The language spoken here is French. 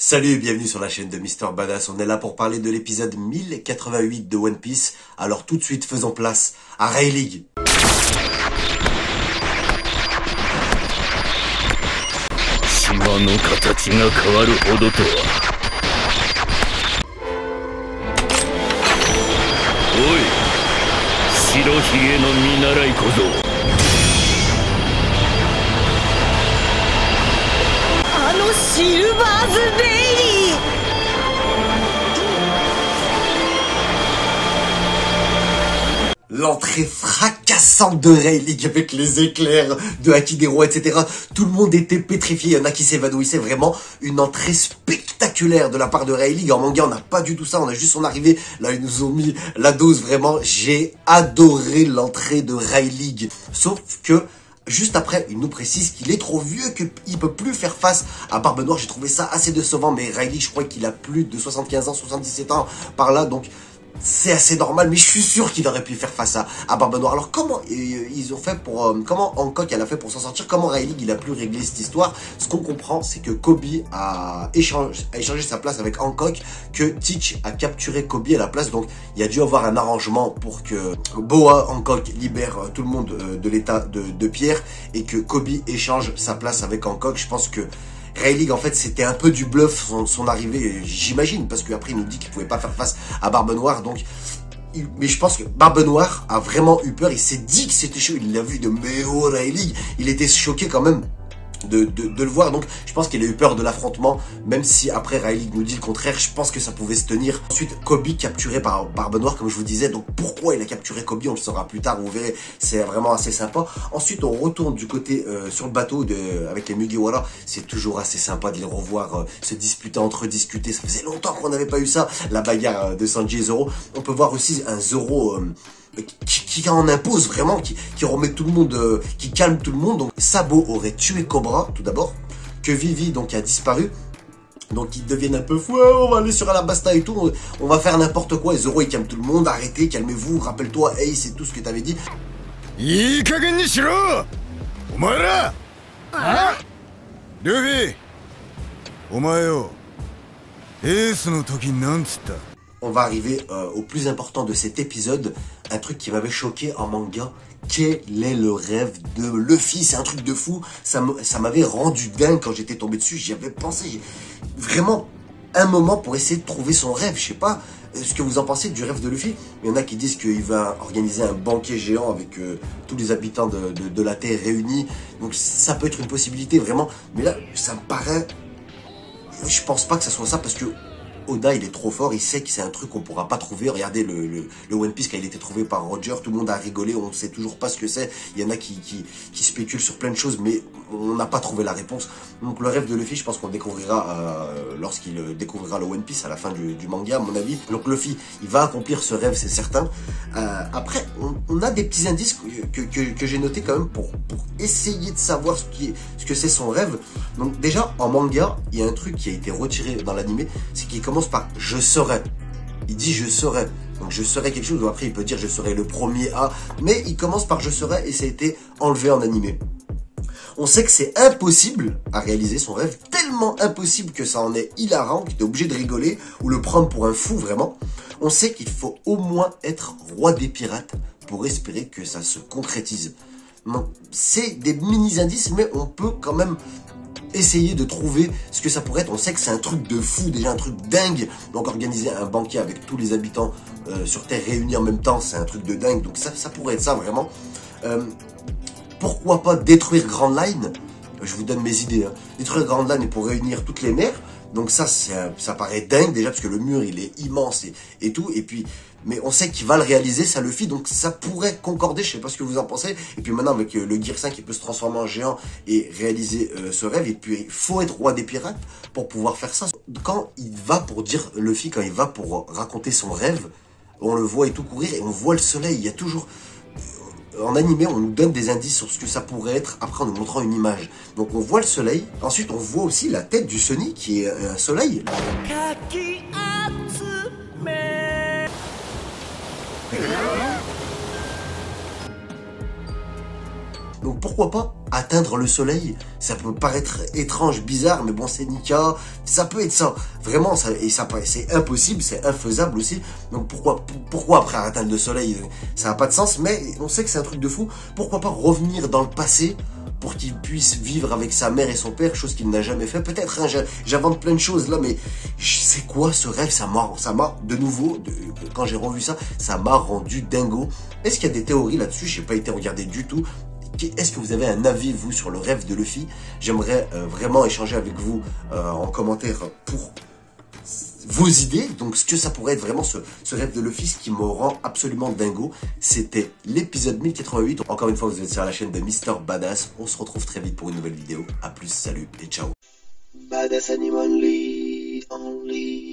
Salut et bienvenue sur la chaîne de Mister Badass. On est là pour parler de l'épisode 1088 de One Piece. Alors tout de suite, faisons place à Rayleigh. L'entrée fracassante de Rayleigh avec les éclairs de Hakidero, etc. Tout le monde était pétrifié, il y en a qui s'évanouissaient. Vraiment une entrée spectaculaire de la part de Rayleigh. En manga, on n'a pas du tout ça, on a juste son arrivée. Là, ils nous ont mis la dose, vraiment. J'ai adoré l'entrée de Rayleigh. Sauf que juste après, il nous précise qu'il est trop vieux, qu'il peut plus faire face à Barbe Noire. J'ai trouvé ça assez décevant, mais Rayleigh, je crois qu'il a plus de 75 ans, 77 ans par là, donc c'est assez normal, mais je suis sûr qu'il aurait pu faire face à Barbe Noire. Alors comment ils ont fait pour... comment Hancock elle a fait pour s'en sortir? Comment Rayleigh il a pu régler cette histoire? Ce qu'on comprend, c'est que Kobe a échangé sa place avec Hancock, que Teach a capturé Kobe à la place. Donc il y a dû avoir un arrangement pour que Boa Hancock libère tout le monde de l'état de Pierre, et que Kobe échange sa place avec Hancock. Je pense que Rayleigh, en fait, c'était un peu du bluff, son arrivée, j'imagine, parce qu'après, il nous dit qu'il pouvait pas faire face à Barbe Noire, donc... Mais je pense que Barbe Noire a vraiment eu peur, il s'est dit que c'était chaud, il l'a vu de méo Rayleigh, il était choqué quand même de le voir, donc je pense qu'il a eu peur de l'affrontement, même si après Rayleigh nous dit le contraire. Je pense que ça pouvait se tenir. Ensuite, Kobe capturé par Barbe Noire, comme je vous disais. Donc pourquoi il a capturé Kobe, on le saura plus tard, vous verrez, c'est vraiment assez sympa. Ensuite, on retourne du côté sur le bateau avec les Mugiwara. C'est toujours assez sympa de les revoir se disputer entre eux, discuter. Ça faisait longtemps qu'on n'avait pas eu ça, la bagarre de Sanji et Zoro. On peut voir aussi un Zoro qui en impose vraiment, qui remet tout le monde, qui calme tout le monde. Donc Sabo aurait tué Cobra tout d'abord, que Vivi donc a disparu, donc ils deviennent un peu fous, on va aller sur Alabasta et tout, on va faire n'importe quoi, et Zoro il calme tout le monde, arrêtez, calmez-vous, rappelle-toi, hey, c'est tout ce que t'avais dit. On va arriver au plus important de cet épisode, un truc qui m'avait choqué en manga. Quel est le rêve de Luffy? C'est un truc de fou, ça m'avait rendu dingue quand j'étais tombé dessus. J'y avais pensé vraiment un moment pour essayer de trouver son rêve. Je sais pas ce que vous en pensez du rêve de Luffy. Il y en a qui disent qu'il va organiser un banquet géant avec tous les habitants de la Terre réunis. Donc ça peut être une possibilité vraiment, mais là ça me paraît... Je pense pas que ça soit ça, parce que Oda il est trop fort, il sait que c'est un truc qu'on pourra pas trouver. Regardez le One Piece quand il était trouvé par Roger, tout le monde a rigolé, on sait toujours pas ce que c'est. Il y en a qui spéculent sur plein de choses, mais on n'a pas trouvé la réponse. Donc le rêve de Luffy, je pense qu'on le découvrira lorsqu'il découvrira le One Piece à la fin du manga, à mon avis. Donc Luffy, il va accomplir ce rêve, c'est certain. Après, on a des petits indices que j'ai notés quand même pour essayer de savoir ce que c'est son rêve. Donc déjà, en manga, il y a un truc qui a été retiré dans l'animé, c'est qu'il commence par « je serai ». Il dit « je serai ». Donc je serai quelque chose, ou après il peut dire « je serai le premier à », mais il commence par « je serai » et ça a été enlevé en animé. On sait que c'est impossible à réaliser son rêve, tellement impossible que ça en est hilarant, qu'il est obligé de rigoler ou le prendre pour un fou vraiment. On sait qu'il faut au moins être roi des pirates pour espérer que ça se concrétise. C'est des mini-indices, mais on peut quand même essayer de trouver ce que ça pourrait être. On sait que c'est un truc de fou, déjà un truc dingue. Donc organiser un banquet avec tous les habitants sur Terre réunis en même temps, c'est un truc de dingue. Donc ça pourrait être ça vraiment. Pourquoi pas détruire Grand Line? Je vous donne mes idées. Hein. Détruire Grand Line pour réunir toutes les mers. Donc ça paraît dingue déjà, parce que le mur il est immense et tout. Et puis, mais on sait qu'il va le réaliser, ça le fit. Donc ça pourrait concorder, je sais pas ce que vous en pensez. Et puis maintenant avec le Gear 5, il peut se transformer en géant et réaliser ce rêve. Et puis il faut être roi des pirates pour pouvoir faire ça. Quand il va pour dire Luffy, quand il va pour raconter son rêve, on le voit et tout courir et on voit le soleil. Il y a toujours... En animé, on nous donne des indices sur ce que ça pourrait être, après en nous montrant une image. Donc on voit le soleil, ensuite on voit aussi la tête du Sunny qui est un soleil. Donc pourquoi pas atteindre le soleil. Ça peut paraître étrange, bizarre, mais bon, c'est Nika, ça peut être ça. Vraiment, c'est impossible, c'est infaisable aussi. Donc pourquoi après atteindre le soleil, ça n'a pas de sens, mais on sait que c'est un truc de fou. Pourquoi pas revenir dans le passé pour qu'il puisse vivre avec sa mère et son père, chose qu'il n'a jamais fait. Peut-être, hein, j'invente plein de choses là, mais c'est quoi ce rêve? Ça m'a, de nouveau, quand j'ai revu ça, ça m'a rendu dingo. Est-ce qu'il y a des théories là-dessus? J'ai pas été regardé du tout. Est-ce que vous avez un avis, vous, sur le rêve de Luffy? J'aimerais vraiment échanger avec vous en commentaire pour vos idées, donc ce que ça pourrait être vraiment ce rêve de Luffy, ce qui me rend absolument dingo. C'était l'épisode 1088. Encore une fois, vous êtes sur la chaîne de Mister Badass. On se retrouve très vite pour une nouvelle vidéo. A plus, salut et ciao. Badass Animal only.